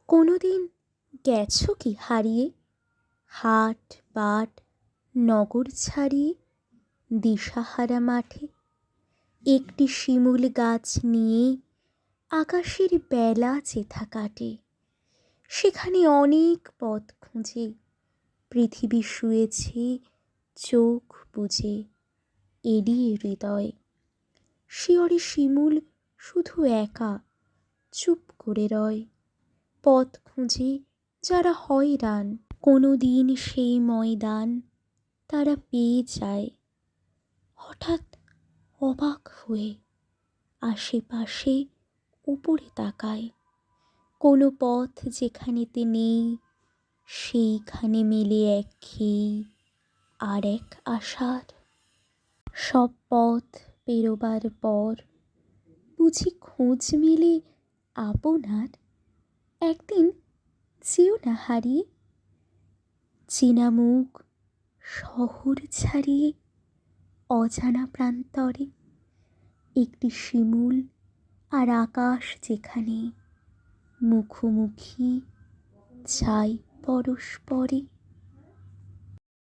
কোনোদিন গেছো কি হারিয়ে, হাট বাট নগর ছাড়িয়ে, দিশাহারা মাঠে একটি শিমুল গাছ নিয়ে আকাশের বেলা চেথা কাটে? সেখানে অনেক পথ খুঁজে পৃথিবী শুয়েছে চোখ বুজে, এড়িয়ে হৃদয় শিয়রে শিমুল শুধু একা চুপ করে রয়। পথ খুঁজে যারা হয়রান, কোনো দিন সেই ময়দান তারা পেয়ে যায়, হঠাৎ অবাক হয়ে আশেপাশে উপরে তাকায়। কোনো পথ যেখানেতে নেই, সেইখানে মেলে একঘেয়েই আর এক আশার। সব পথ পেরোবার পর বুঝি খোঁজ মেলে আপনার? একদিন যেও না হারিয়ে, চেনা মুখ শহর ছাড়িয়ে, অজানা প্রান্তরে একটি শিমুল আর আকাশ যেখানে মুখোমুখি চাই পরস্পরে।